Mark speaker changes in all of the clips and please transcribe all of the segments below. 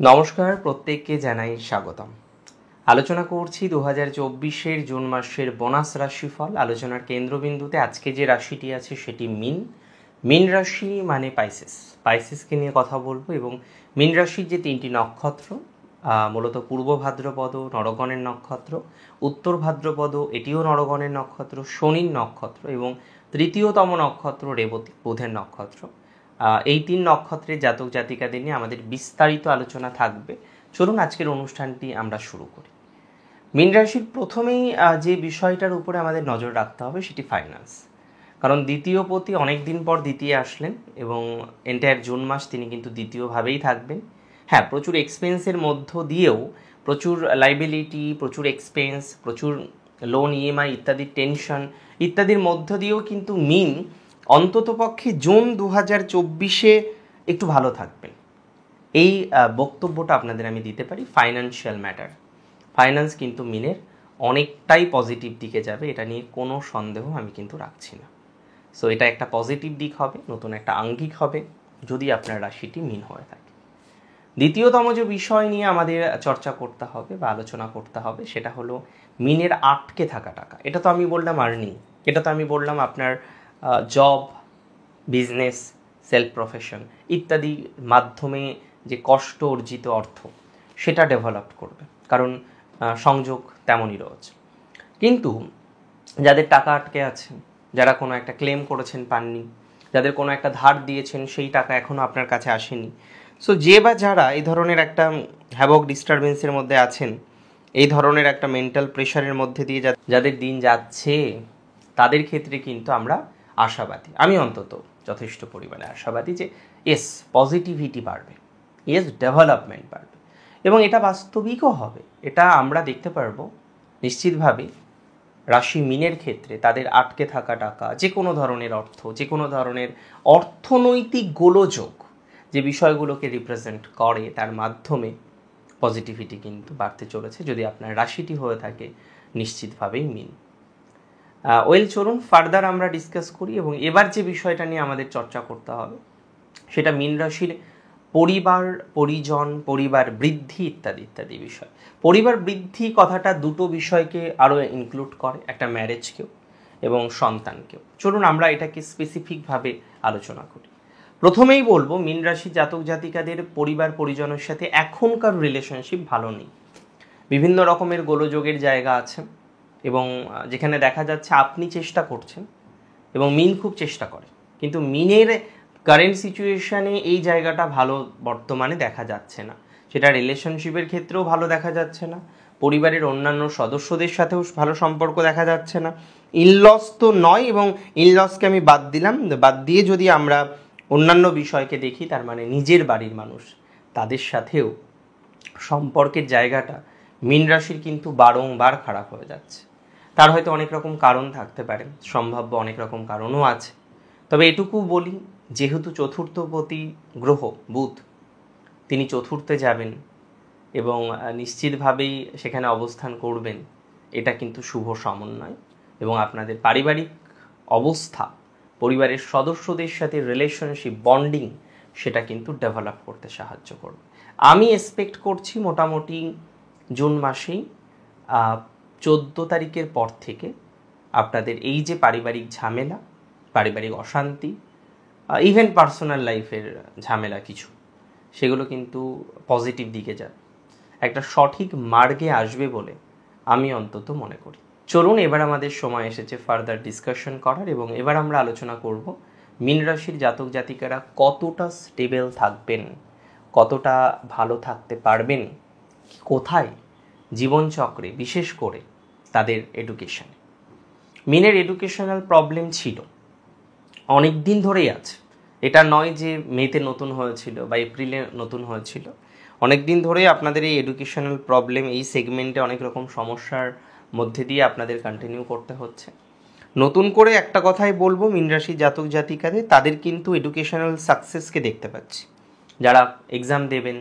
Speaker 1: নমস্কার, প্রত্যেককে জানাই স্বাগতম। আলোচনা করছি 2024-এর জুন মাসের বোনাস রাশিফল। আলোচনার কেন্দ্রবিন্দুতে আজকে যে রাশিটি আছে সেটি মীন রাশি মানে পাইসেসকে নিয়ে কথা বলবো। এবং মীন রাশির যে তিনটি নক্ষত্র, মূলত পূর্ব ভাদ্রপদ নরগণের নক্ষত্র, উত্তর ভাদ্রপদ এটিও নরগণের নক্ষত্র, শনির নক্ষত্র এবং তৃতীয়তম নক্ষত্র রেবতী বুধের নক্ষত্র, এই তিন নক্ষত্রের জাতক জাতিকাদের নিয়ে আমাদের বিস্তারিত আলোচনা থাকবে। চলুন আজকের অনুষ্ঠানটি আমরা শুরু করি। মীন রাশির প্রথমেই যে বিষয়টার উপরে আমাদের নজর রাখতে হবে সেটি ফাইন্যান্স। কারণ দ্বিতীয় পতি অনেক দিন পর দ্বিতীয় আসলেন এবং এন্টায়ার জুন মাস তিনি কিন্তু দ্বিতীয়ভাবেই থাকবেন। হ্যাঁ, প্রচুর এক্সপেন্সের মধ্য দিয়েও প্রচুর লাইবিলিটি, প্রচুর এক্সপেন্স, প্রচুর লোন, ইএমআই ইত্যাদি টেনশন ইত্যাদির মধ্য দিয়েও কিন্তু মীন অন্ততপক্ষে জুন 2024-এ একটু ভালো থাকবেন। এই বক্তব্যটা আপনাদের আমি দিতে পারি। ফাইন্যান্সিয়াল ম্যাটার, ফাইন্যান্স কিন্তু মিনের অনেকটাই পজিটিভ দিকে যাবে, এটা নিয়ে কোনো সন্দেহ আমি কিন্তু রাখছি না। সো এটা একটা পজিটিভ দিক হবে, নতুন একটা আঙ্গিক হবে যদি আপনার রাশিটি মিন হয়ে থাকে। দ্বিতীয়তম যে বিষয় নিয়ে আমাদের চর্চা করতে হবে বা আলোচনা করতে হবে সেটা হলো মিনের আটকে থাকা টাকা। এটা তো আমি বললাম আর্নিং, এটা তো আমি বললাম আপনার জব, বিজনেস, সেলফ প্রফেশন ইত্যাদি মাধ্যমে যে কষ্ট অর্জিত অর্থ সেটা ডেভেলপ করবে, কারণ সংযোগ তেমনই রয়েছে। কিন্তু যাদের টাকা আটকে আছে, যারা কোনো একটা ক্লেম করেছেন পাননি, যাদের কোনো একটা ধার দিয়েছেন সেই টাকা এখনও আপনার কাছে আসেনি, সো যে বা যারা এই ধরনের একটা হ্যাভক ডিস্টারবেন্সের মধ্যে আছেন, এই ধরনের একটা মেন্টাল প্রেশারের মধ্যে দিয়ে যাদের দিন যাচ্ছে, তাদের ক্ষেত্রে কিন্তু আমরা আশাবাদী, আমি অন্তত যথেষ্ট পরিমাণে আশাবাদী যে ইয়েস, পজিটিভিটি বাড়বে, ইয়েস, ডেভেলপমেন্ট বাড়বে এবং এটা বাস্তবিকও হবে। এটা আমরা দেখতে পারবো নিশ্চিতভাবে। রাশি মিনের ক্ষেত্রে তাদের আটকে থাকা টাকা, যে কোনো ধরনের অর্থ, যে কোনো ধরনের অর্থনৈতিক গোলযোগ যে বিষয়গুলোকে রিপ্রেজেন্ট করে, তার মাধ্যমে পজিটিভিটি কিন্তু বাড়তে চলেছে যদি আপনার রাশিটি হয়ে থাকে নিশ্চিতভাবেই মিন। চলুন ফার্দার আমরা ডিসকাস করি এবং এবার যে বিষয়টা নিয়ে আমাদের চর্চা করতে হবে সেটা মীন রাশির পরিবার, পরিজন, পরিবার বৃদ্ধি ইত্যাদি ইত্যাদি বিষয়। পরিবার বৃদ্ধি কথাটা দুটো বিষয়কে আরও ইনক্লুড করে, একটা ম্যারেজকেও এবং সন্তানকেও। চলুন আমরা এটাকে স্পেসিফিকভাবে আলোচনা করি। প্রথমেই বলবো মীন রাশি জাতক জাতিকাদের পরিবার পরিজনের সাথে এখনকার রিলেশনশিপ ভালো নেই। বিভিন্ন রকমের গোলযোগের জায়গা আছে এবং যেখানে দেখা যাচ্ছে আপনি চেষ্টা করছেন এবং মিন খুব চেষ্টা করে, কিন্তু মিনের কারেন্ট সিচুয়েশানে এই জায়গাটা ভালো বর্তমানে দেখা যাচ্ছে না। সেটা রিলেশনশিপের ক্ষেত্রেও ভালো দেখা যাচ্ছে না, পরিবারের অন্যান্য সদস্যদের সাথেও ভালো সম্পর্ক দেখা যাচ্ছে না। ইনলস তো নয়, এবং ইনলসকে আমি বাদ দিলাম, বাদ দিয়ে যদি আমরা অন্যান্য বিষয়কে দেখি, তার মানে নিজের বাড়ির মানুষ, তাদের সাথেও সম্পর্কের জায়গাটা মীন রাশির কিন্তু বারংবার খারাপ হয়ে যাচ্ছে। তার হয়তো অনেক রকম কারণ থাকতে পারে, সম্ভাব্য অনেক রকম কারণও আছে। তবে এটুকু বলি, যেহেতু চতুর্থপতি গ্রহ বুধ তিনি চতুর্থে যাবেন এবং নিশ্চিতভাবেই সেখানে অবস্থান করবেন, এটা কিন্তু শুভ সমন্বয় এবং আপনাদের পারিবারিক অবস্থা, পরিবারের সদস্যদের সাথে রিলেশনশিপ, বন্ডিং, সেটা কিন্তু ডেভেলপ করতে সাহায্য করবে। আমি এক্সপেক্ট করছি মোটামুটি জুন মাসেই 14 তারিখের পর থেকে আপনাদের এই যে পারিবারিক ঝামেলা, পারিবারিক অশান্তি, ইভেন পার্সোনাল লাইফের ঝামেলা কিছু, সেগুলো কিন্তু পজিটিভ দিকে যাবে, একটা সঠিক মার্গে আসবে বলে আমি অন্তত মনে করি। চলুন এবার আমাদের সময় এসেছে ফার্দার ডিসকাশন করার এবং এবার আমরা আলোচনা করব মীন রাশির জাতক জাতিকারা কতটা স্টেবল থাকবেন, কতটা ভালো থাকতে পারবেন, কোথায় জীবনচক্রে, বিশেষ করে তাদের এডুকেশনে। মিনের এডুকেশনাল প্রবলেম ছিল, অনেক দিন ধরেই আছে। এটা নয় যে মেতে নতুন হয়েছিল বা এপ্রিলে নতুন হয়েছিল, অনেক দিন ধরেই আপনাদের এই এডুকেশনাল প্রবলেম, এই সেগমেন্টে অনেক রকম সমস্যার মধ্যে দিয়ে আপনাদের কন্টিনিউ করতে হচ্ছে। নতুন করে একটা কথাই বলবো, মীন রাশি জাতক জাতিকাদের, তাদের কিন্তু এডুকেশনাল সাকসেসকে দেখতে পাচ্ছি। যারা এক্সাম দেবেন,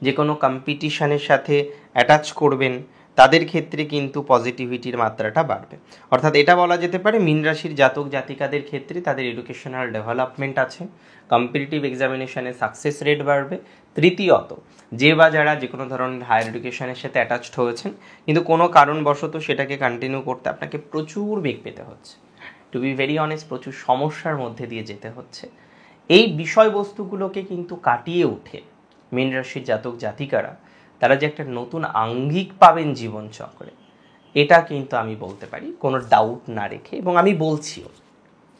Speaker 1: যে কোনো কম্পিটিশানের সাথে অ্যাটাচ করবেন, তাদের ক্ষেত্রে কিন্তু পজিটিভিটির মাত্রাটা বাড়বে। অর্থাৎ এটা বলা যেতে পারে মীন রাশির জাতক জাতিকাদের ক্ষেত্রে তাদের এডুকেশনাল ডেভেলপমেন্ট আছে, কম্পিটিটিভ এক্সামিনেশনে সাকসেস রেট বাড়বে। তৃতীয়ত, যে বা যারা যে কোনো ধরনের হায়ার এডুকেশনের সাথে অ্যাটাচড হয়েছেন কিন্তু কোনো কারণবশত সেটাকে কন্টিনিউ করতে আপনাকে প্রচুর বেগ পেতে হচ্ছে, টু বি ভেরি অনেস্ট প্রচুর সমস্যার মধ্যে দিয়ে যেতে হচ্ছে, এই বিষয়বস্তুগুলোকে কিন্তু কাটিয়ে উঠে মীন রাশির জাতক জাতিকারা তারা যে একটা নতুন আঙ্গিক পাবেন জীবনচক্রে, এটা কিন্তু আমি বলতে পারি কোনো ডাউট না রেখে। এবং আমি বলছিও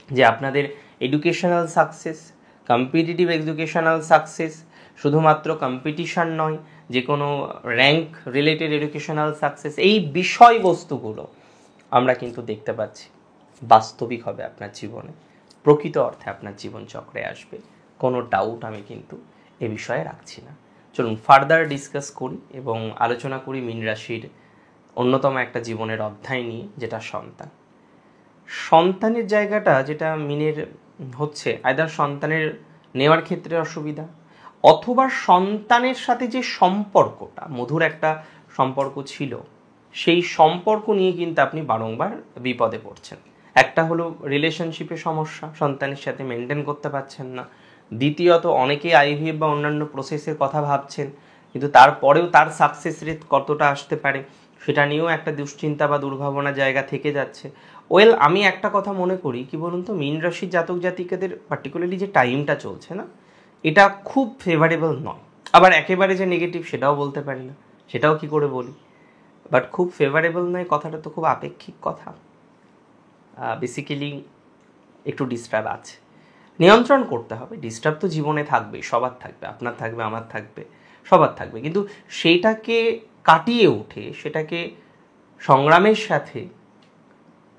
Speaker 1: যে আপনাদের educational success, competitive educational success, শুধুমাত্র কম্পিটিশন নয়, যে কোনো র্যাঙ্ক রিলেটেড এডুকেশনাল সাকসেস, এই বিষয়বস্তুগুলো আমরা কিন্তু দেখতে পাচ্ছি বাস্তবিক হবে আপনার জীবনে, প্রকৃত অর্থে আপনার জীবনচক্রে আসবে, কোনো ডাউট আমি কিন্তু এ বিষয়ে রাখছি না। চলুন ফার্দার ডিসকাস করি এবং আলোচনা করি মীন রাশির অন্যতম একটা জীবনের অধ্যায় নিয়ে, যেটা সন্তান। সন্তানের জায়গাটা যেটা মীনের হচ্ছে, আইদার সন্তানের নেওয়ার ক্ষেত্রে অসুবিধা, অথবা সন্তানের সাথে যে সম্পর্কটা মধুর একটা সম্পর্ক ছিল, সেই সম্পর্ক নিয়ে কিন্তু আপনি বারংবার বিপদে পড়ছেন। একটা হলো রিলেশনশিপে সমস্যা, সন্তানের সাথে মেনটেন করতে পারছেন না। দ্বিতীয়ত, অনেকেই আইভিএফ বা অন্যান্য প্রসেসের কথা ভাবছেন, কিন্তু তারপরেও তার সাকসেস রেট কতটা আসতে পারে সেটা নিয়েও একটা দুশ্চিন্তা বা দুর্ভাবনা জায়গা থেকে যাচ্ছে। ওয়েল, আমি একটা কথা মনে করি কি বলুন তো, মীন রাশির জাতক জাতিকাদের পার্টিকুলারলি যে টাইমটা চলছে না, এটা খুব ফেভারেবল নয়। আবার একেবারে যে নেগেটিভ সেটাও বলতে পারি না, সেটাও কি করে বলি, বাট খুব ফেভারেবল নয় কথাটা তো খুব আপেক্ষিক কথা। বেসিক্যালি একটু ডিস্টার্ব আছে, নিয়ন্ত্রণ করতে হবে। ডিস্টার্ব তো জীবনে থাকবে, সবার থাকবে, আপনার থাকবে, আমার থাকবে, সবার থাকবে, কিন্তু সেইটাকে কাটিয়ে উঠে সেটাকে সংগ্রামের সাথে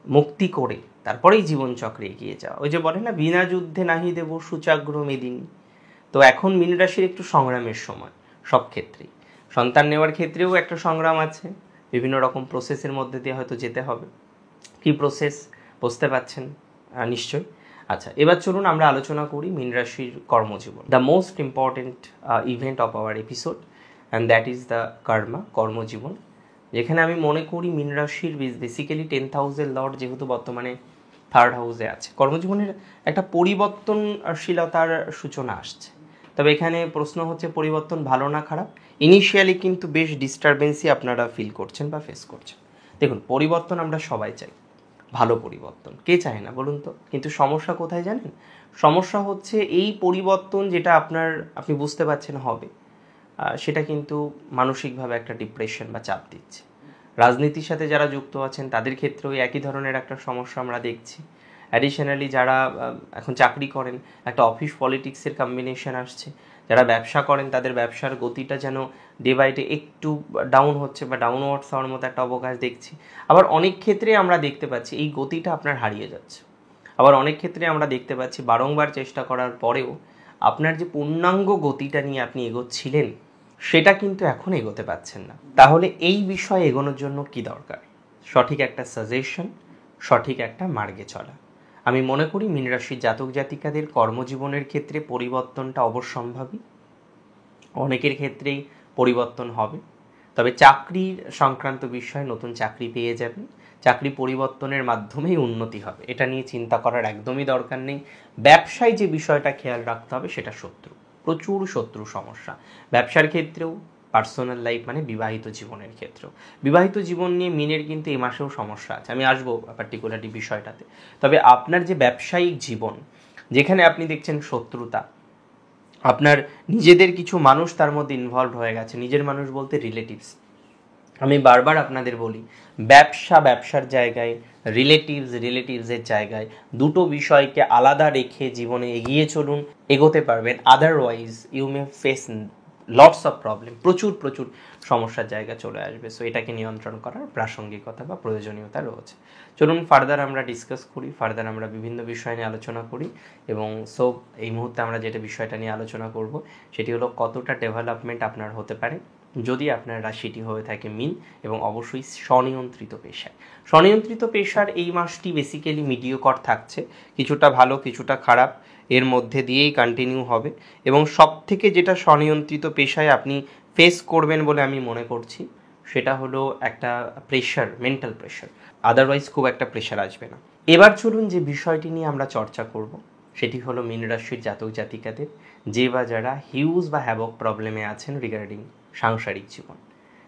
Speaker 1: মুক্তি করে তারপরেই জীবনচক্রে এগিয়ে যাওয়া। ওই যে বলে না, বিনা যুদ্ধে নাহি দেব সুচাগ্র মেদিনী। তো এখন মীন রাশির একটু সংগ্রামের সময় সব ক্ষেত্রেই। সন্তান নেওয়ার ক্ষেত্রেও একটা সংগ্রাম আছে, বিভিন্ন রকম প্রসেসের মধ্যে দিয়ে হয়তো যেতে হবে। কী প্রসেস বুঝতে পারছেন নিশ্চয়ই। আচ্ছা, এবার চলুন আমরা আলোচনা করি মীন রাশির কর্মজীবন, the most important event of our episode, and that is the karma, কর্মজীবন। যেখানে আমি মনে করি মীন রাশির বেসিক্যালি 10th হাউসের লর্ড যেহেতু বর্তমানে 3rd হাউসে আছে, কর্মজীবনের একটা পরিবর্তনশীলতার সূচনা আসছে। তবে এখানে প্রশ্ন হচ্ছে পরিবর্তন ভালো না খারাপ। ইনিশিয়ালি কিন্তু বেশ ডিস্টারবেন্সই আপনারা ফিল করছেন বা ফেস করছেন। দেখুন, পরিবর্তন আমরা সবাই চাই, ভালো পরিবর্তন কে চায় না বলুন তো, কিন্তু সমস্যা কোথায় জানেন? সমস্যা হচ্ছে এই পরিবর্তন যেটা আপনি বুঝতে পারছেন হবে, সেটা কিন্তু মানসিকভাবে একটা ডিপ্রেশন বা চাপ দিচ্ছে। রাজনীতির সাথে যারা যুক্ত আছেন তাদের ক্ষেত্রেও একই ধরনের একটা সমস্যা আমরা দেখছি। অ্যাডিশনালি যারা এখন চাকরি করেন, একটা অফিস পলিটিক্সের কম্বিনেশন আসছে। যারা ব্যবসা করেন তাদের ব্যবসার গতিটা যেন ডে বাই ডে একটু ডাউন হচ্ছে বা ডাউনওয়ার্ডস হওয়ার মতো একটা অবকাশ দেখছি। আবার অনেক ক্ষেত্রে আমরা দেখতে পাচ্ছি এই গতিটা আপনার হারিয়ে যাচ্ছে। আবার অনেক ক্ষেত্রে আমরা দেখতে পাচ্ছি বারংবার চেষ্টা করার পরেও আপনার যে পূর্ণাঙ্গ গতিটা নিয়ে আপনি এগোচ্ছিলেন সেটা কিন্তু এখন এগোতে পারছেন না। তাহলে এই বিষয়ে এগোনোর জন্য কি দরকার? সঠিক একটা সাজেশন, সঠিক একটা মার্গে চলা। আমি মনে করি মীন রাশির জাতক জাতিকাদের কর্মজীবনের ক্ষেত্রে পরিবর্তনটা অবশ্যম্ভাবী। অনেকের ক্ষেত্রেই পরিবর্তন হবে, তবে চাকরির সংক্রান্ত বিষয়ে নতুন চাকরি পেয়ে যাবেন। চাকরি পরিবর্তনের মাধ্যমেই উন্নতি হবে, এটা নিয়ে চিন্তা করার একদমই দরকার নেই। ব্যবসায় যে বিষয়টা খেয়াল রাখতে হবে সেটা শত্রু, প্রচুর শত্রু সমস্যা। ব্যবসার ক্ষেত্রেও, পার্সোনাল লাইফ মানে বিবাহিত জীবনের ক্ষেত্রেও। বিবাহিত জীবন নিয়ে মিনের কিন্তু এই মাসেও সমস্যা আছে, আমি আসবো পার্টিকুলারলি বিষয়টাতে। তবে আপনার যে ব্যবসায়িক জীবন, যেখানে আপনি দেখছেন শত্রুতা, আপনার নিজেদের কিছু মানুষ তার মধ্যে ইনভলভ হয়ে গেছে, নিজের মানুষ বলতে রিলেটিভস। আমি বারবার আপনাদের বলি, ব্যবসার জায়গায়, রিলেটিভসের জায়গায় দুটো বিষয়কে আলাদা রেখে জীবনে এগিয়ে চলুন, এগোতে পারবেন। Otherwise you may face lots of problem, প্রচুর সমস্যার জায়গা চলে আসবে। সো এটাকে নিয়ন্ত্রণ করার প্রাসঙ্গিকতা বা প্রয়োজনীয়তা রয়েছে। চলুন ফার্দার আমরা ডিসকাস করি, ফার্দার আমরা বিভিন্ন বিষয় নিয়ে আলোচনা করি। এবং সো এই মুহূর্তে আমরা যেটা বিষয়টা নিয়ে আলোচনা করব সেটি হলো কতটা ডেভেলপমেন্ট আপনার হতে পারে যদি আপনার রাশিটি হয়ে থাকে মীন, এবং অবশ্যই স্বনিয়ন্ত্রিত পেশায়। স্বনিয়ন্ত্রিত পেশার এই মাসটি বেসিক্যালি মিডিওকর থাকছে, কিছুটা ভালো কিছুটা খারাপ এর মধ্যে দিয়েই কন্টিনিউ হবে। এবং সব থেকে যেটা স্বনিয়ন্ত্রিত পেশায় আপনি ফেস করবেন বলে আমি মনে করছি সেটা হলো একটা প্রেশার, মেন্টাল প্রেশার, আদারওয়াইজ খুব একটা প্রেশার আসবে না। এবার চলুন যে বিষয়টি নিয়ে আমরা চর্চা করব, সেটি হলো মীন রাশির জাতক জাতিকাদের যে বা যারা হিউজ বা হ্যাবক প্রবলেমে আছেন রিগার্ডিং সাংসারিক জীবন।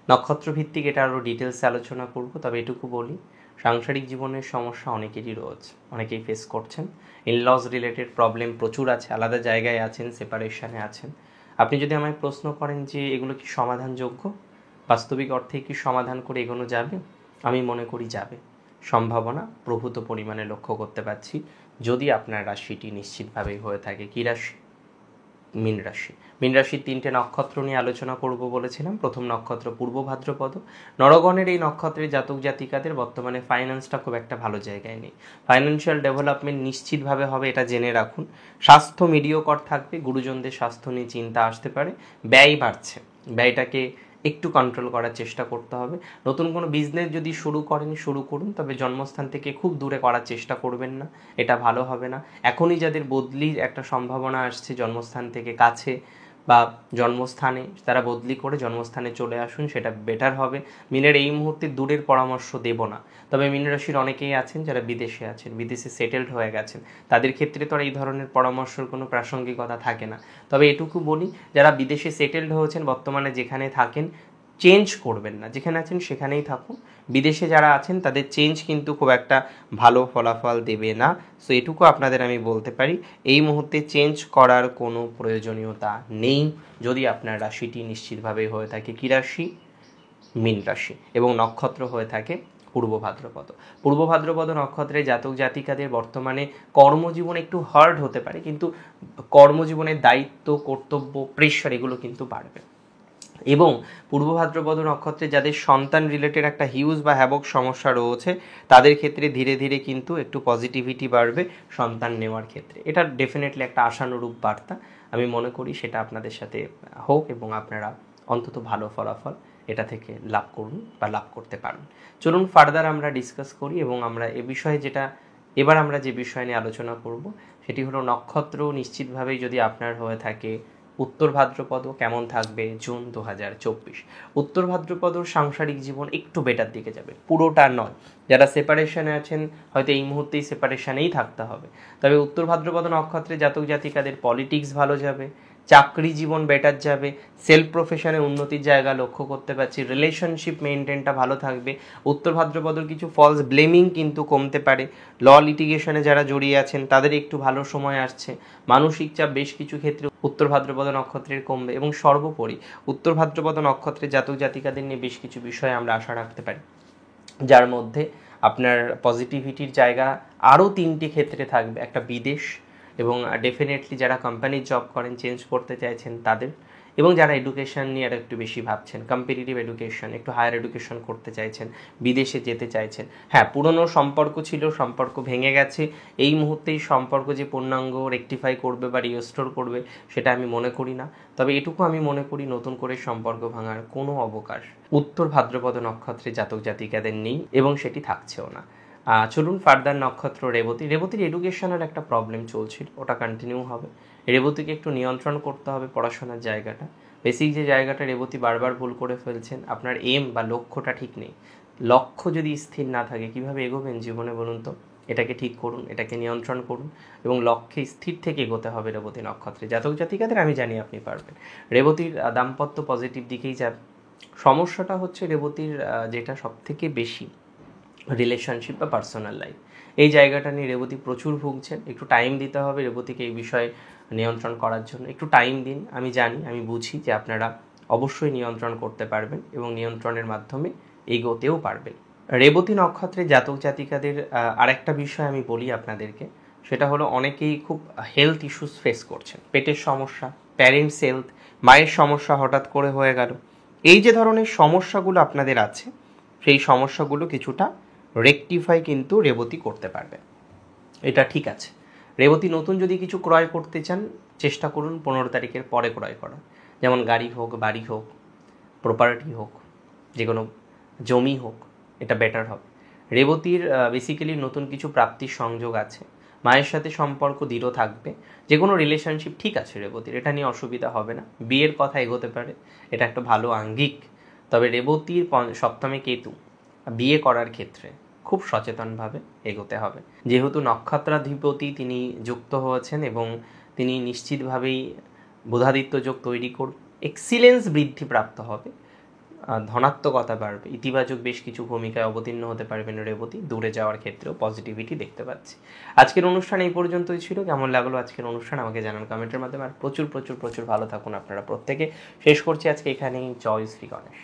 Speaker 1: নক্ষত্রভিত্তিক এটা আরও ডিটেলসে আলোচনা করব, তবে এটুকু বলি সাংসারিক জীবনের সমস্যা অনেকেরই রয়েছে, অনেকেই ফেস করছেন। ইনলস রিলেটেড প্রবলেম প্রচুর আছে, আলাদা জায়গায় আছেন, সেপারেশনে আছেন। আপনি যদি আমায় প্রশ্ন করেন যে এগুলো কি সমাধানযোগ্য, বাস্তবিক অর্থে কি সমাধান করে এগোনো যাবে, আমি মনে করি যাবে। সম্ভাবনা প্রভূত পরিমাণে লক্ষ্য করতে পারছি যদি আপনার রাশিটি নিশ্চিতভাবেই হয়ে থাকে। কী রাশি? মীন রাশি। মীন রাশির 3টে নক্ষত্র নিয়ে আলোচনা করব বলেছিলাম। প্রথম নক্ষত্র পূর্ব ভাদ্রপদ। নরগণের এই নক্ষত্রের জাতক জাতিকাদের বর্তমানে ফাইন্যান্সটা খুব একটা ভালো জায়গায় নেই। ফাইন্যান্সিয়াল ডেভেলপমেন্ট নিশ্চিতভাবে হবে, এটা জেনে রাখুন। স্বাস্থ্য মিডিওকর থাকবে, গুরুজনদের স্বাস্থ্য নিয়ে চিন্তা আসতে পারে। ব্যয় বাড়ছে, ব্যয়টাকে একটু কন্ট্রোল করার চেষ্টা করতে হবে। নতুন কোনো বিজনেস যদি শুরু করুন, তবে জন্মস্থান থেকে খুব দূরে করার চেষ্টা করবেন না, এটা ভালো হবে না। এখনই যাদের বদলির একটা সম্ভাবনা আসছে জন্মস্থান থেকে কাছে বা জন্মস্থানে, তারা বদলি করে জন্মস্থানে চলে আসুন, সেটা বেটার হবে। মিনের এই মুহূর্তে দূরের পরামর্শ দেব না, তবে মীন রাশির অনেকেই আছেন যারা বিদেশে আছেন, বিদেশে সেটেলড হয়ে গেছেন, তাদের ক্ষেত্রে তো আর এই ধরনের পরামর্শের কোনো প্রাসঙ্গিকতা থাকে না। তবে এটুকু বলি, যারা বিদেশে সেটেলড হয়েছেন, বর্তমানে যেখানে থাকেন চেঞ্জ করবেন না, যেখানে আছেন সেখানেই থাকুন। বিদেশে যারা আছেন তাদের চেঞ্জ কিন্তু খুব একটা ভালো ফলাফল দেবে না। সো এটুকু আপনাদের আমি বলতে পারি, এই মুহূর্তে চেঞ্জ করার কোনো প্রয়োজনীয়তা নেই যদি আপনার রাশিটি নিশ্চিতভাবে হয়ে থাকে কী রাশি? মীন রাশি, এবং নক্ষত্র হয়ে থাকে পূর্ব ভাদ্রপদ। পূর্ব ভাদ্রপদ নক্ষত্রের জাতক জাতিকাদের বর্তমানে কর্মজীবন একটু হার্ড হতে পারে, কিন্তু কর্মজীবনের দায়িত্ব, কর্তব্য, প্রেশার এগুলো কিন্তু বাড়বে। এবং পূর্ব ভাদ্রপদ নক্ষত্রে যাদের সন্তান রিলেটেড একটা হিউজ বা হ্যাবক সমস্যা রয়েছে, তাদের ক্ষেত্রে ধীরে ধীরে কিন্তু একটু পজিটিভিটি বাড়বে সন্তান নেওয়ার ক্ষেত্রে। এটা ডেফিনেটলি একটা আশানুরূপ বার্তা, আমি মনে করি সেটা আপনাদের সাথে হোক এবং আপনারা অন্তত ভালো ফলাফল এটা থেকে লাভ করুন বা লাভ করতে পারুন। চলুন ফার্দার আমরা ডিসকাস করি, এবং আমরা এ বিষয়ে এবার আমরা যে বিষয় নিয়ে আলোচনা করব সেটি হলো নক্ষত্র নিশ্চিতভাবেই যদি আপনার হয়ে থাকে উত্তর ভাদ্রপদ, কেমন থাকবে জুন 2024। উত্তর ভাদ্রপদর সাংসারিক জীবন একটু বেটার দিকে যাবে, পুরোটা নয়। যারা সেপারেশনে আছেন হয়তো এই মুহূর্তেই সেপারেশনেই থাকতে হবে, তবে উত্তর ভাদ্রপদ নক্ষত্রে জাতক জাতিকাদের পলিটিক্স ভালো যাবে, চাকরি জীবন বেটার যাবে, সেলফ প্রফেশনে উন্নতির জায়গা লক্ষ্য করতে পারছি, রিলেশনশিপ মেনটেনটা ভালো থাকবে। উত্তর ভাদ্রপদর কিছু ফলস ব্লেমিং কিন্তু কমতে পারে। ল লিটিগেশনে যারা জড়িয়ে আছেন তাদের একটু ভালো সময় আসছে। মানসিক চাপ বেশ কিছু ক্ষেত্রে উত্তর ভাদ্রপদ নক্ষত্রের কমবে, এবং সর্বোপরি উত্তর ভাদ্রপদ নক্ষত্রের জাতক জাতিকাদের নিয়ে বেশ কিছু বিষয়ে আমরা আশা রাখতে পারি, যার মধ্যে আপনার পজিটিভিটির জায়গা আরও 3টি ক্ষেত্রে থাকবে। একটা বিদেশ, এবং ডেফিনেটলি যারা কোম্পানির জব করেন চেঞ্জ করতে চাইছেন তাদের, এবং যারা এডুকেশন নিয়ে আর একটু বেশি ভাবছেন, কম্পিটিটিভ এডুকেশন, একটু হায়ার এডুকেশন করতে চাইছেন, বিদেশে যেতে চাইছেন। হ্যাঁ, পুরনো সম্পর্ক ছিল, সম্পর্ক ভেঙে গেছে, এই মুহূর্তেই সম্পর্ক যে পূর্ণাঙ্গ রেকটিফাই করবে বা রিস্টোর করবে সেটা আমি মনে করি না। তবে এটুকু আমি মনে করি নতুন করে সম্পর্ক ভাঙার কোনো অবকাশ উত্তর ভাদ্রপদ নক্ষত্রে জাতক জাতিকাদের নেই, এবং সেটি থাকছেও না। চলুন ফার্দার নক্ষত্র রেবতী। রেবতীর এডুকেশনের একটা প্রবলেম চলছিল, ওটা কন্টিনিউ হবে। রেবতীকে একটু নিয়ন্ত্রণ করতে হবে পড়াশোনার জায়গাটা, বেসিক যে জায়গাটা রেবতী বারবার ভুল করে ফেলছেন। আপনার এম বা লক্ষ্যটা ঠিক নেই, লক্ষ্য যদি স্থির না থাকে কিভাবে এগোবেন জীবনে বলুন তো? এটাকে ঠিক করুন, এটাকে নিয়ন্ত্রণ করুন, এবং লক্ষ্যে স্থির থেকে এগোতে হবে রেবতী নক্ষত্রে জাতক জাতিকাদের। আমি জানি আপনি পারবেন। রেবতীর দাম্পত্য পজিটিভ দিকেই যাবে। সমস্যাটা হচ্ছে রেবতীর যেটা সব থেকে বেশি রিলেশনশিপ বা পার্সোনাল লাইফ, এই জায়গাটা নিয়ে রেবতী প্রচুর ভুগছেন। একটু টাইম দিতে হবে রেবতীকে এই বিষয়ে নিয়ন্ত্রণ করার জন্য, একটু টাইম দিন। আমি জানি, আমি বুঝি যে আপনারা অবশ্যই নিয়ন্ত্রণ করতে পারবেন এবং নিয়ন্ত্রণের মাধ্যমে এগোতেও পারবেন। রেবতী নক্ষত্রে জাতক জাতিকাদের আরেকটা বিষয় আমি বলি আপনাদেরকে, সেটা হলো অনেকেই খুব হেলথ ইস্যুস ফেস করছেন, পেটের সমস্যা, প্যারেন্টস হেলথ, মায়ের সমস্যা হঠাৎ করে হয়ে গেল, এই যে ধরনের সমস্যাগুলো আপনাদের আছে, সেই সমস্যাগুলো কিছুটা রেকটিফাই কিন্তু রেবতী করতে পারবে, এটা ঠিক আছে। রেবতী নতুন যদি কিছু ক্রয় করতে চান চেষ্টা করুন 15 তারিখের পরে ক্রয় করা, যেমন গাড়ি হোক, বাড়ি হোক, প্রপার্টি হোক, যে কোনো জমি হোক, এটা বেটার হবে। রেবতীর বেসিক্যালি নতুন কিছু প্রাপ্তির সংযোগ আছে, মায়ের সাথে সম্পর্ক দৃঢ় থাকবে, যে কোনো রিলেশনশিপ ঠিক আছে রেবতীর, এটা নিয়ে অসুবিধা হবে না। বিয়ের কথা এগোতে পারে, এটা একটা ভালো আঙ্গিক তবে রেবতীর সপ্তমে কেতু, বিয়ে করার ক্ষেত্রে খুব সচেতনভাবে এগোতে হবে। যেহেতু নক্ষত্রাধিপতি তিনি যুক্ত হয়েছেন এবং তিনি নিশ্চিতভাবেই বুধাদিত্য যোগ তৈরি করবে, এক্সিলেন্স বৃদ্ধিপ্রাপ্ত হবে, ধনাত্মকতা বাড়বে, ইতিবাচক বেশ কিছু ভূমিকায় অবতীর্ণ হতে পারবেন রেবতী। দূরে যাওয়ার ক্ষেত্রেও পজিটিভিটি দেখতে পাচ্ছি। আজকের অনুষ্ঠান এই পর্যন্তই ছিল। কেমন লাগলো আজকের অনুষ্ঠান আমাকে জানান কমেন্টের মাধ্যমে। আর প্রচুর প্রচুর প্রচুর ভালো থাকুন আপনারা প্রত্যেকে। শেষ করছি আজকে এখানেই। জয় শ্রী গণেশ।